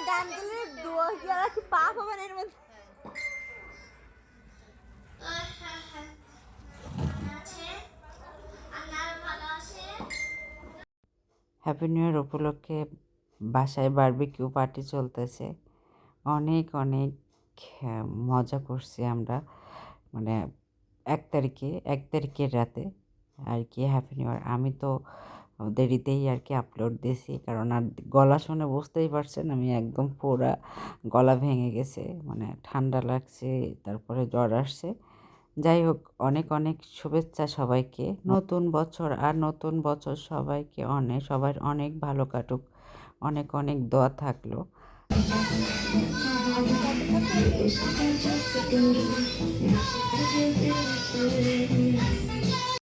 গানগুলি পাপ হবেন এর মধ্যে। হ্যাপি নিউ ইয়ার উপলক্ষে বাসায় বারবিকিউ পার্টি চলতেছে। অনেক অনেক মজা করছি আমরা, মানে 1 তারিখের রাতে আর কি হ্যাপি নিউ ইয়ার। আমি তো দেরিতেই আর কি আপলোড দিয়েছি, কারণ আর গলা শুনে বুঝতেই পারছেন আমি একদম পুরা গলা ভেঙে গেছে, মানে ঠান্ডা লাগছে, তারপরে জ্বর আসছে। যাই হোক, অনেক অনেক শুভেচ্ছা সবাইকে, নতুন বছর। আর নতুন বছর সবাইকে সবার অনেক ভালো কাটুক, অনেক অনেক দোয়া থাকলো।